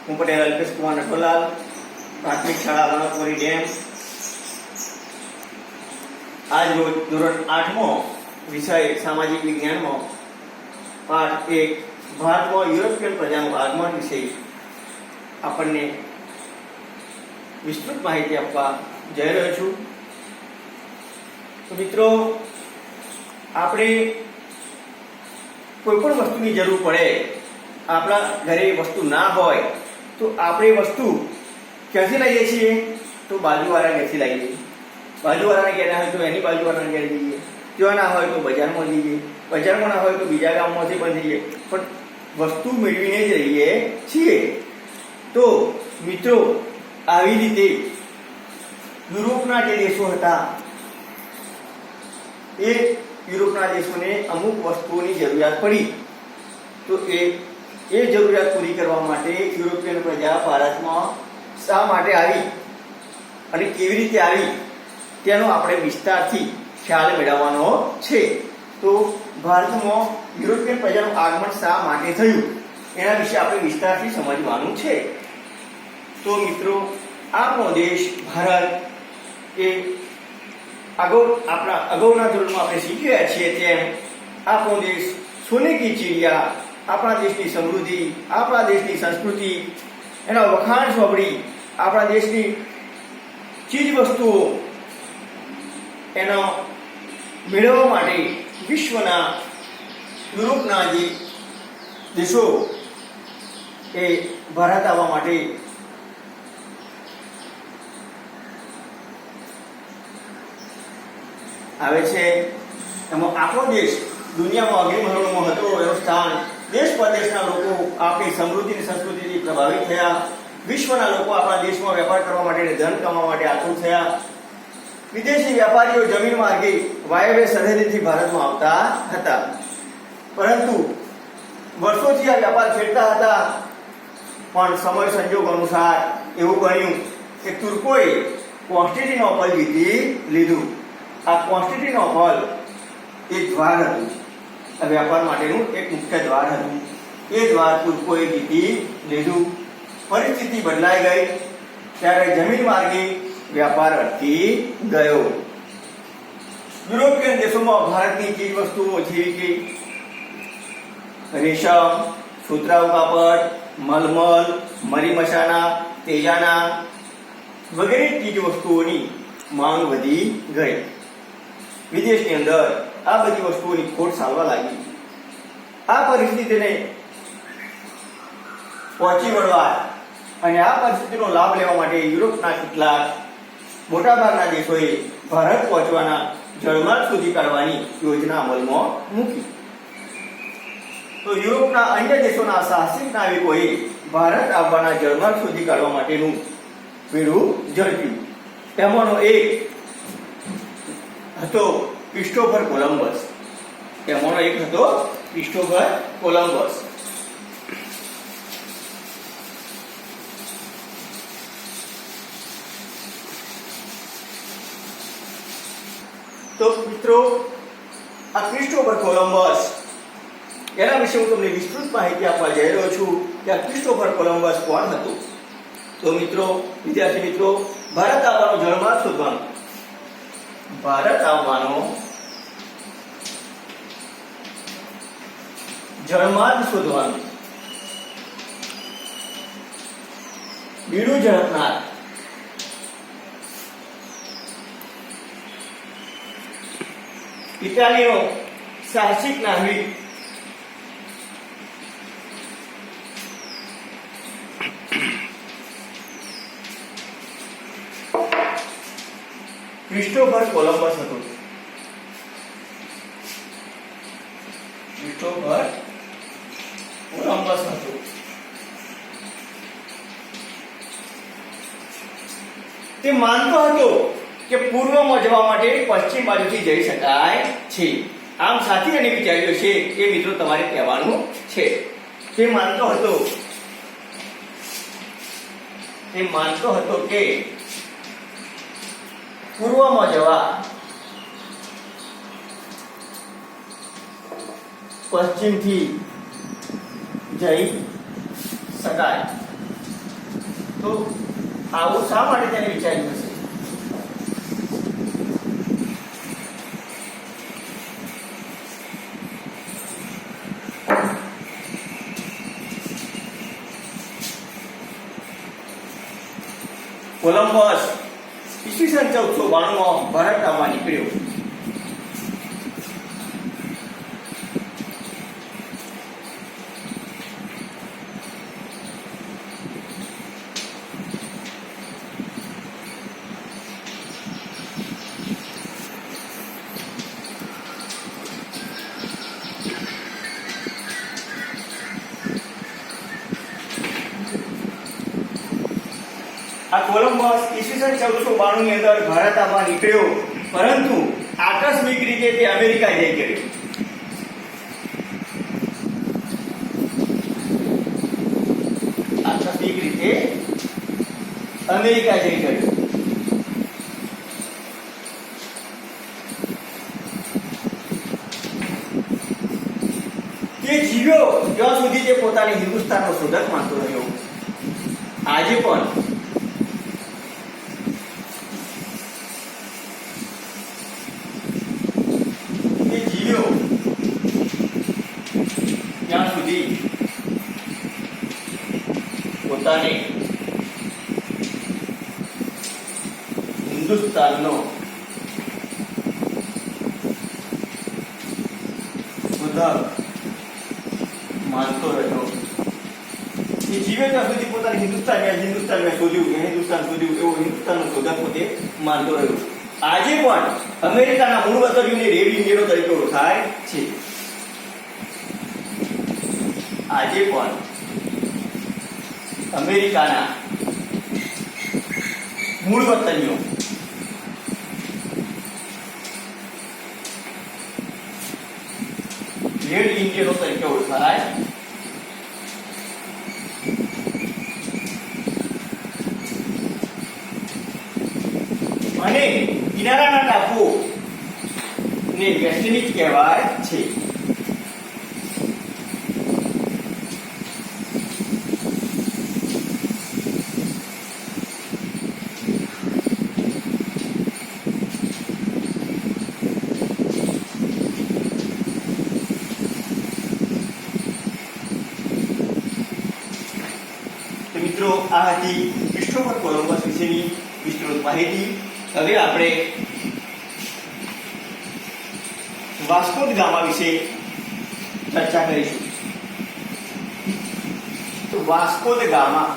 હું પટેલ અલ્પેશ કુમાર નટવરલાલ, પ્રાથમિક શાળા વણકવરી ડેમ. આજ રોજ ધોરણ 8મો વિષય સામાજિક વિજ્ઞાનમાં પાઠ 1 ભારતમાં યુરોપિયન પ્રજાનું આગમન વિશે આપણને વિસ્તૃત માહિતી આપવા જઈ રહ્યો છું. તો મિત્રો, આપણે કોઈ પણ વસ્તુની જરૂર પડે, આપણા ઘરે વસ્તુ ના હોય તો આપણે વસ્તુ ક્યાંથી લઈએ છીએ? તો બાજુવાળા ઘરેથી લઈએ. બાજુવાળાના ઘરે ના હોય તો એની બાજુવાળાના ઘરે જઈએ, ત્યાં ના હોય તો બજારમાં જઈએ, બજારમાં ના હોય તો બીજા ગામમાંથી પણ જઈએ, પણ વસ્તુ મેળવીને જ રહીએ છીએ. તો મિત્રો, આવી રીતે યુરોપના જે દેશો હતા એ યુરોપના દેશોને અમુક વસ્તુઓની જરૂરિયાત પડી, તો એ જરૂરિયાત પૂરી કરવા માટે યુરોપિયન પ્રજા ભારતમાં શા માટે આવી અને કેવી રીતે આવી તેનો આપણે વિસ્તારથી ખ્યાલ મેળવવાનો છે. તો ભારતમાં યુરોપિયન પ્રજાનું આગમન શા માટે થયું એના વિશે આપણે વિસ્તારથી સમજવાનું છે. તો મિત્રો, આપણો દેશ ભારત એ આપણા અગાઉના ધોરણમાં આપણે શીખી રહ્યા છીએ તેમ આપણો દેશ સોને કી ચીડિયા, આપણા દેશની સમૃદ્ધિ, આપણા દેશની સંસ્કૃતિ, એના વખાણ સાંભળી આપણા દેશની ચીજ વસ્તુઓ એનો મેળવવા માટે વિશ્વના યુરોપના જે દેશો એ ભારત આવવા માટે આવે છે. એમાં આપણો દેશ દુનિયામાં અગ્રમહરોળમાં હતો. એનું સ્થાન દેશ પરદેશના લોકો આપણી સમૃદ્ધિ અને સંસ્કૃતિથી પ્રભાવિત થયા. વિશ્વના લોકો આપણા દેશમાં વેપાર કરવા માટે, ધન કમાવા માટે આતુર થયા. વિદેશી વેપારીઓ જમીન માર્ગે વાયવ્ય સરહદેથી ભારતમાં આવતા હતા, પરંતુ વર્ષોથી આ વેપાર છેડતા હતા. પણ સમય સંજોગ અનુસાર એવું બન્યું કે તુર્કોએ કોન્સ્ટેન્ટિનોપલ જીતી લીધું. આ કોન્સ્ટેન્ટિનોપલ એ દ્વાર હતું, આ વેપાર માટેનું એક મુખ્ય દ્વાર હતું. એ દ્વાર તુર્કોએ જીતી લીધું. પરિસ્થિતિ બદલાઈ ગઈ ત્યારે જમીન માર્ગે વ્યાપાર અટકી ગયો. યુરોપિયન દેશોમાં ભારતની ચીજ વસ્તુઓ જેવી કે રેશમ, સુતરાઉ કાપડ, મલમલ, મરી મસાલા, તેજાના વગેરે ચીજ વસ્તુઓની માંગ વધી ગઈ. વિદેશની અંદર આ બધી વસ્તુઓની ખોટ ચાલવા લાગી. આ પરિસ્થિતિને પહોંચી વળવા અને આ પરિસ્થિતિનો લાભ લેવા માટે યુરોપના કેટલાક મોટાભાગના દેશોએ ભારત પહોંચવાના જળમાર્ગ શોધી કાઢવાની યોજના અમલમાં મૂકી. તો યુરોપના અન્ય દેશોના સાહસિક નાવિકોએ ભારત આવવાના જળમાર્ગ શોધી કાઢવા માટેનું પેલું ઝડપ્યું. તેમાંનો એક હતો ક્રિસ્ટોફર કોલંબસ. તો મિત્રો, આ ક્રિસ્ટોફર કોલંબસ એના વિશે હું તમને વિસ્તૃત માહિતી આપવા જઈ રહ્યો છું કે આ ક્રિસ્ટોફર કોલંબસ કોણ હતો. તો મિત્રો, વિદ્યાર્થી મિત્રો, ભારત આવવાનો જળમાર્ગ શોધવાનું બીડું ઝડપનાર ઇટાલીનો સાહસિક નાવિક ક્રિસ્ટોફર કોલંબસ હતો. તે માનતો હતો કે પૂર્વમાં જવા માટે પશ્ચિમ બાજુથી જઈ શકાય છે. આમ સાથી અને વિચાર્યો છે એ મિત્રો તમારે કહેવાનું છે. તે માનતો હતો કે પૂર્વમાં જવા પશ્ચિમથી જઈ શકાય. તો આવું શા માટે તેને વિચાર્યું હશે? કોલંબસ ઈસવીસન 1492 ભારત આવવા નીકળ્યો. આ કોલંબસ ઈસવીસન 1492 ની અંદર ભારત આવવા નીકળ્યો, પરંતુ આકસ્મિક રીતે તે અમેરિકા જઈ ગયો. આકસ્મિક રીતે અમેરિકા જઈ ગયો. તે જીવ્યો ત્યાં સુધી તે પોતાને હિન્દુસ્તાનનો શોધક માનતો રહ્યો. આજે પણ ત્યાં સુધી પોતાને હિન્દુસ્તાનનો શોધક માનતો રહ્યો. એ જીવે ત્યાં સુધી પોતાને હિન્દુસ્તાન શોધ્યું એવો હિન્દુસ્તાનનો શોધક પોતે માનતો રહ્યો. આજે પણ અમેરિકાના મૂળ વતનીઓને રેડ ઇન્ડિયનો તરીકે ઓળખાય છે. આજે પણ અમેરિકાના મૂળ વતનીઓ રેડ ઇન્ડિયનો તરીકે ઓળખાય. અને કિનારાના ટાપુઓ ને વેસ્ટ ઇન્ડિઝ કહેવાય છે. તો મિત્રો, આ હતી ક્રિસ્ટોફર કોલંબસ વિશેની વિસ્તૃત માહિતી. હવે આપણે વાસ્કો દ ગામા વિશે ચર્ચા કરીશું. તો વાસ્કો દ ગામા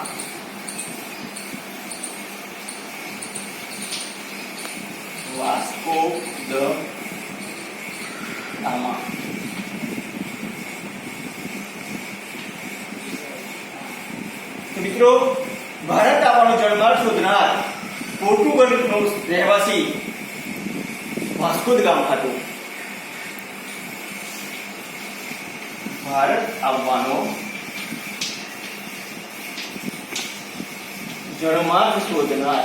તો મિત્રો, ભારત આવવાનો જળમાર્ગ શોધનાર પોર્ટુગલનો રહેવાસી વાસ્કો દ ગામા હતો. ભારત આવવાનો જળમાર્ગ શોધનાર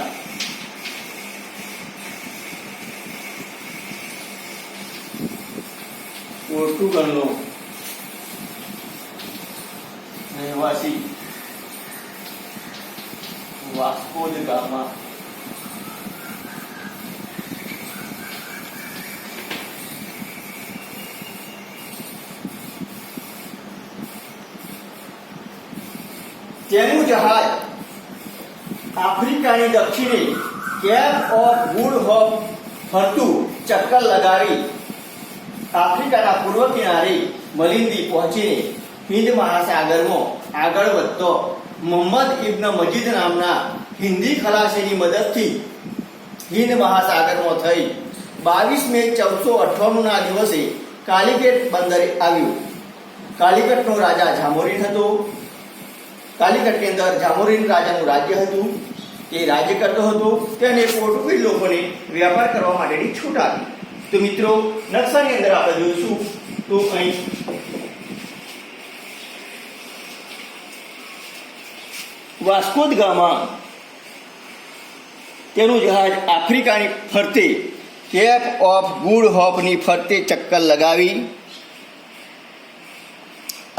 પોર્ટુગલનો રહેવાસી વાસ્કો દ ગામા તેનું જહાજ આફ્રિકાની દક્ષિણે કેપ ઓફ ગુડ હોપ ફરતું ચક્કર લગાવી આફ્રિકાના પૂર્વ કિનારે મલિંદી પહોંચીને હિન્દ મહાસાગરમાં આગળ વધતો મોહમ્મદ ઇબ્ન મજીદ નામના હિન્દી ખલાસીની મદદથી હિન્દ મહાસાગરમાં થઈ 22 મે 1498 ના દિવસે કાલિકટ બંદરે આવ્યું. કાલિકટનો રાજા જામોરીન હતો. કાલિકટની અંદર જામોરીન રાજાનું રાજ્ય હતું. તે રાજ્ય કરતો હતો. તેને પોર્ટુગીઝ લોકોને વ્યાપાર કરવા માટેની છૂટ આપી. તો મિત્રો, નકશાની અંદર આપણે જોઈશું તો અહીં વાસ્કો દ ગામા તેનું જહાજ આફ્રિકાની ફરતે કેપ ઓફ ગુડ હોપની ફરતે ચક્કર લગાવી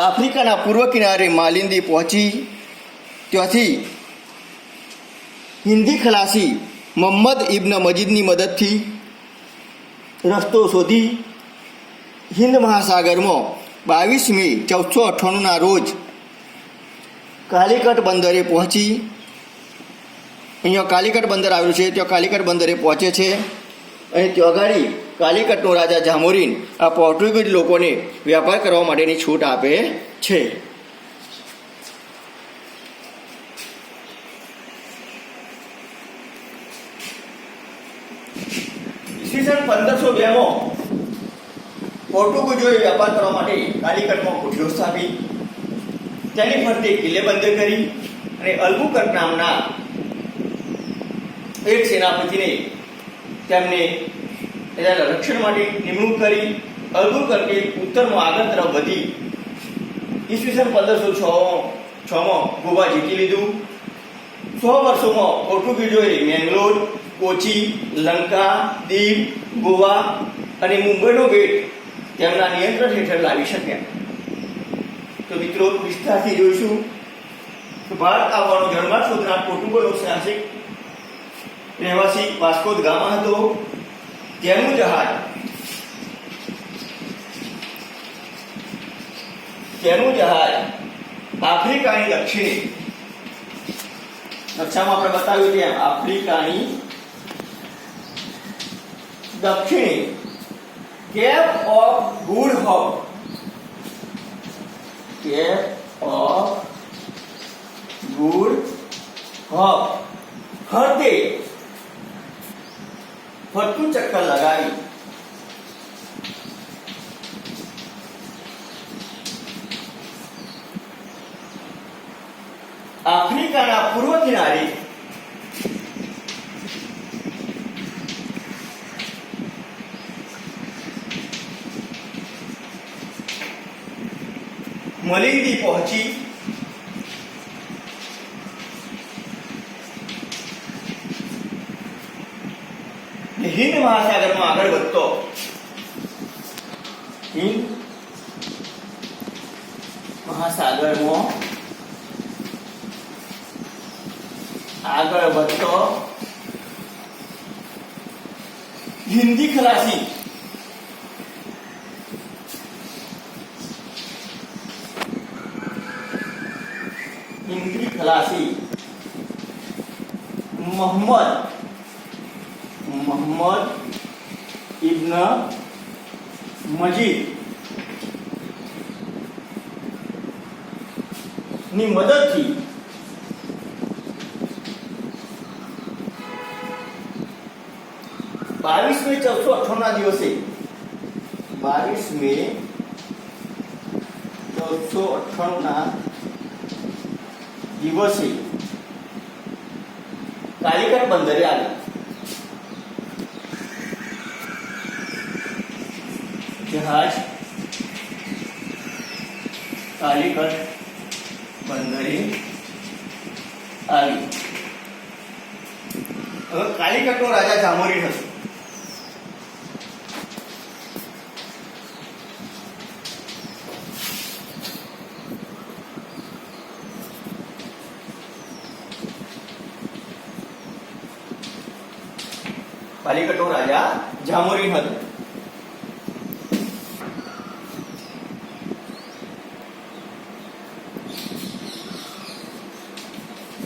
આફ્રિકાના પૂર્વ કિનારે માલિંદી પહોંચી ત્યાંથી હિન્દી ખલાસી મોહમ્મદ ઇબ્ન મજીદની મદદથી રસ્તો શોધી હિન્દ મહાસાગરમાં 22 મે 1498ના રોજ કાલિકટ બંદરે પહોંચી. અહીંયા કાલિકટ બંદર આવેલું છે, ત્યાં કાલિકટ બંદરે પહોંચે છે અને ત્યાં ગાડી કાલિકટનો રાજા જામોરીન આ પોર્ટુગીઝ લોકોને વ્યાપાર કરવા માટેની છૂટ આપે છે. ઈસવીસન 1502માં પોર્ટુગીઝોએ વ્યાપાર કરવા માટે કાલિકટમાં કોઠીઓ સ્થાપી, તેની ફરતે કિલ્લેબંધી કરી અને અલ્બુકર્ક નામના એક સેનાપતિને તેમને તેના રક્ષણ માટે નિમણૂક કરી. અલ્બુકર્કે ઉત્તરમાં આગળ તરફ વધી ઈસવીસન 1506માં ગોવા જીતી લીધું. 100 વર્ષોમાં પોર્ટુગીઝોએ મેંગલોર, કોચી, લંકા, દીવ, ગોવા અને મુંબઈનો બેટ તેમના નિયંત્રણ હેઠળ લાવી શક્યા. તો મિત્રો વિસ્તારથી જોઈશું તો ભારત આવવાનો જળમાર્ગ શોધનાર પોર્ટુગલનો સાહસિક રહેવાસી વાસ્કો દ ગામા હતો. તેનું જહાજ આફ્રિકાની દક્ષિણે, નકશામાં આપણે બતાવ્યું તેમ આફ્રિકાની દક્ષિણે કેપ ઓફ ગુડ હોપ ફરતે ફરતું ચક્કર લગાવી આફ્રિકાના પૂર્વ કિનારે મલિંદી પહોંચી હિન્દ મહાસાગરમાં આગળ વધતો હિન્દ મહાસાગરમાં આગળ વધતો હિન્દી ખલાસી મોહમ્મદ ઇબ્ન મજીદ ની મદદથી 22 મે 1498ના દિવસે 22 મે 1498ના દિવસે કાલિકટ બંદરે આવી. જહાજ કાલિકટ બંદરે આવી. હવે કાલિકટનો રાજા જામોરીન હતો. કાલિકટનો રાજા જામોરીન હતો.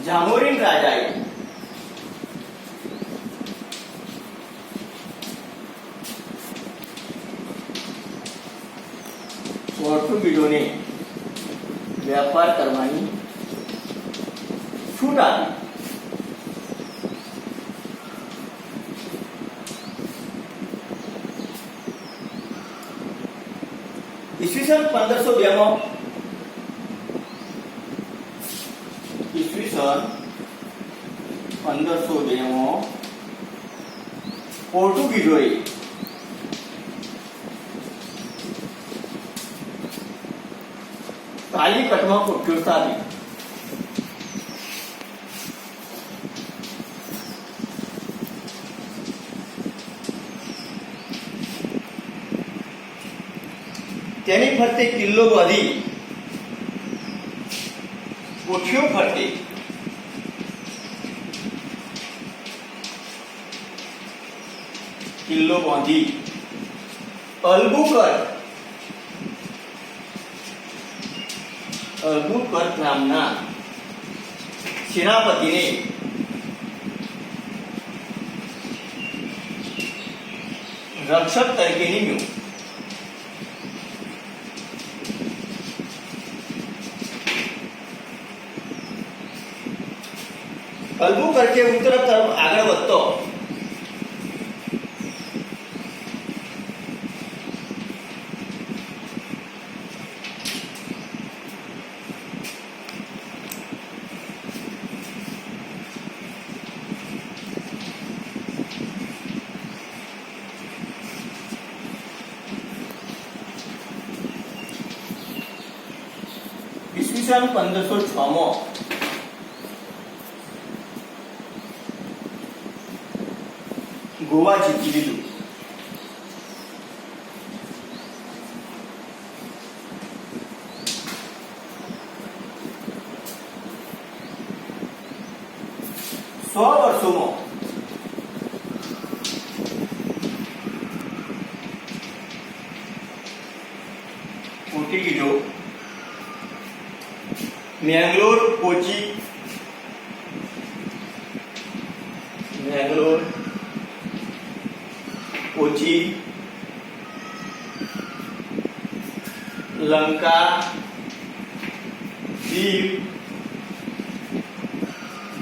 જામોરીન રાજાએ પોર્ટુગીઝોને વ્યાપાર કરવાની છૂટ આપી. ઈસવીસન 1502માં પોર્ટુગીઝોએ કાલિકટમાં કોઠીઓ સ્થાપી. તેની ફરતે કિલ્લો બાંધી કોઠીઓ ફરતે કિલ્લો બાંધી અલ્બુકર્ક નામના સેનાપતિને રક્ષક તરીકે નિમ્યો. અલ્બુકર્કે ઉત્તર તરફ આગળ વધતો ઈસવીસન 1506 માં ગોવા જીતી લીધું. સો વર્ષોમાં પોર્ટુગીઝો મેંગલોર, કોચી, લંકા, દીવ,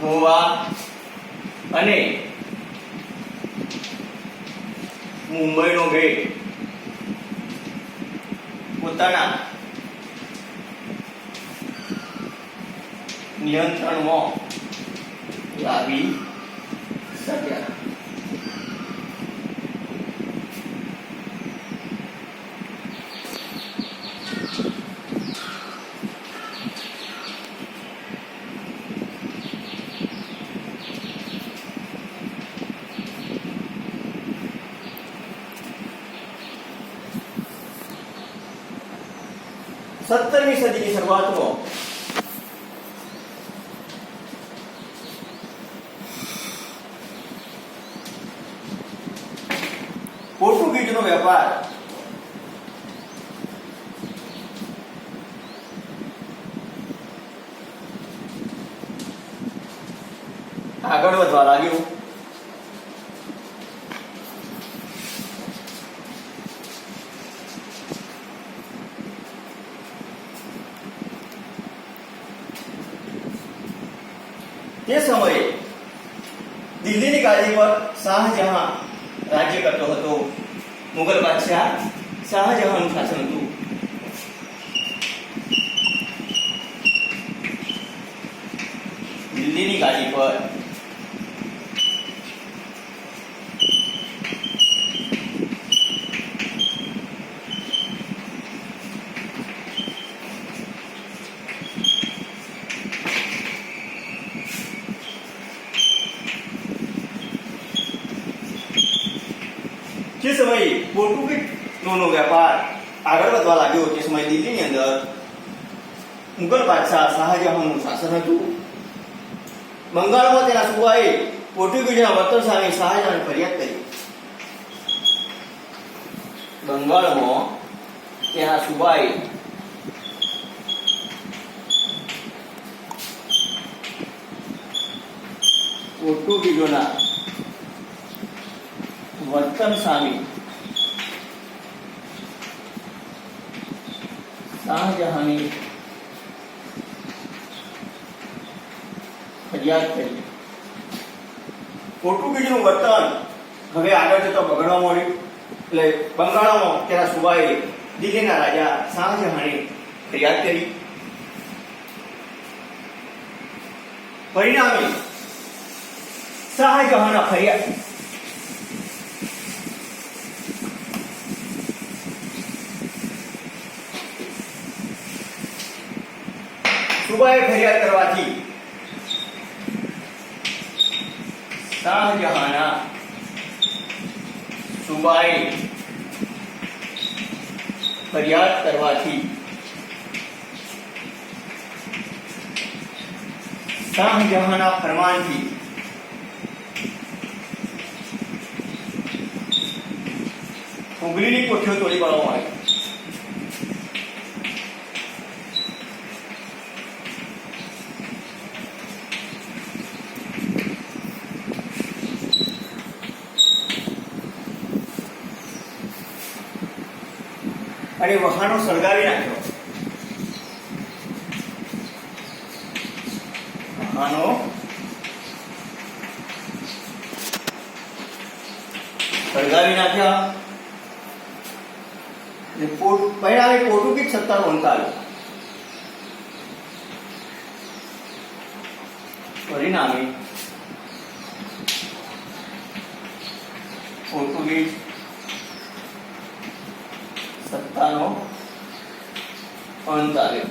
ગોવા અને મુંબઈનો ગેટ પોતાના નિયંત્રણમાં લાવી શક્યા. સત્તરમી સદીની શરૂઆતમાં પોર્ટુગીઝનો વેપાર આગળ વધવા લાગ્યો. તે સમયે દિલ્હીની ગાદી પર શાહજહાં રાજ્ય કરતો હતો. મુગલ બાદશાહ શાહજહાંનું શાસન હતું. દિલ્હીની ગાદી પર જે સમયે પોર્ટુગીઝનો વેપાર આગળ વધવા લાગ્યો તે સમયે દિલ્હીની અંદર મુગલ બાદશાહ શાહજહાંનું શાસન હતું. બંગાળમાં તેના સુબાએ પોર્ટુગીઝના વર્તન સામે શાહજહાંને ફરિયાદ કરી. બંગાળમાં તેના સુબાએ પોર્ટુગીઝોના વર્તન સામે શાહજહાંની ફરિયાદ કરી. પોર્ટુગીઝનું વર્તન હવે આગળ જતો બગડવા માંડ્યું. એટલે બંગાળમાં તેના સુબાએ દિલ્હીના રાજા શાહજહાંને ફરિયાદ કરી. પરિણામે શાહજહાંના ફરિયાદ સુબાએ ફરિયાદ કરવાથી શાહજહાંના સુબાએ ફરિયાદ કરવાથી શાહજહાંના ફરમાનથી હુગલીની કોઠીઓ તોડી પાડવામાં આવી. અને વહાણો સળગાવી નાખ્યો. વહાણો સળગાવી નાખ્યા. પરિણામે પોર્ટુગીઝ સત્તાનો અંત આવ્યો. પરિણામે પોર્ટુગીઝ સત્તાનો અંત આવ્યો.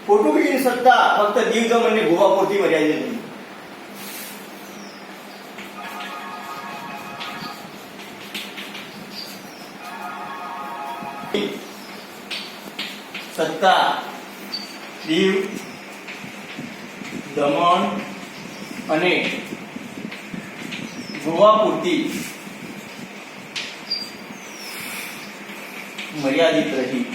પોર્ટુગીઝની સત્તા ફક્ત દીવ દમણ અને ગોવા પૂરતી મર્યાદિત હતી. સત્તા દીવ દમણ અને ગોવા પૂરતી મર્યાદિત રહી.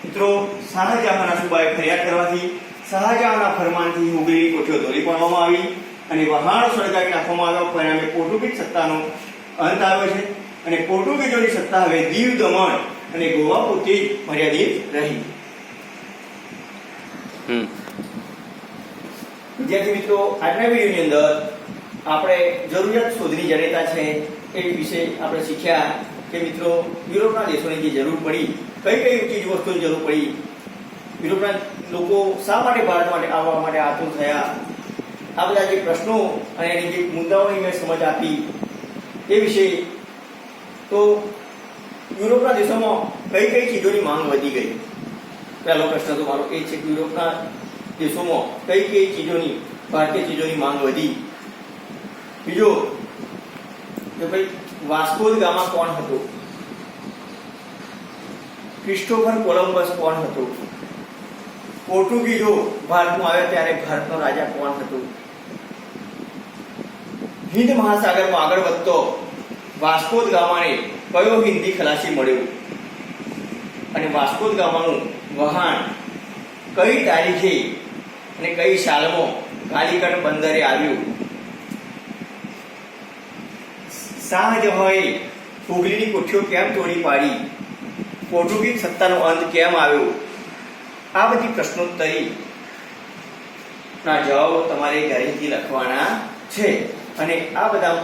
મિત્રો, શાહજહાંના સુબાએ ફરિયાદ કરવાથી શાહજહાંના ફરમાનથી હુગલીની કોઠીઓ તોડી પાડવામાં આવી અને વહાણો સળગાવી નાખવામાં આવ્યા. પરિણામે પોર્ટુગીઝ સત્તાનો અંત આવ્યો છે અને પોર્ટુગીઝોની સત્તા હવે દીવ દમણ અને ગોવા પૂરતી મર્યાદિત રહી. વિદ્યાર્થી મિત્રો, આજના વિડીયોની અંદર આપણે જરૂરિયાત શોધની જડતા છે એ વિશે આપણે શીખ્યા કે મિત્રો, યુરોપના દેશોની જે જરૂર પડી, કઈ કઈ ચીજ વસ્તુની જરૂર પડી, યુરોપના લોકો શા માટે ભારત માટે આવવા માટે આતુર થયા, આ બધા જે પ્રશ્નો અને એની જે મુદ્દાઓની મેં સમજ આપી એ વિશે. તો યુરોપના દેશોમાં કઈ કઈ ચીજોની માંગ વધી ગઈ? પહેલો પ્રશ્ન તો મારો એ છે કે યુરોપના દેશોમાં કઈ કઈ ચીજોની, ભારતીય ચીજોની માંગ વધી. બીજો કે ભાઈ વાસ્કો દ ગામા કોણ હતો? ક્રિસ્ટોફર કોલંબસ કોણ હતો? પોર્ટુગીઝો ભારતમાં આવ્યા ત્યારે ભારતનો રાજા કોણ હતો? હિન્દ મહાસાગરમાં આગળ વધતો વાસ્કો દ ગામાને કયો હિન્દી ખલાસી મળ્યો? અને વાસ્કો દ ગામાનું વહાણ કઈ તારીખે અને કઈ સાલમાં કાલિકટ બંદરે આવ્યું? શાહજહાંએ હુગલીની કોઠીઓ કેમ તોડી પાડી? પોર્ટુગીઝ સત્તાનો અંત કેમ આવ્યો? આ બધી પ્રશ્નોત્તરી ના જવાબો તમારે ઘરેથી લખવાના છે અને આ બધા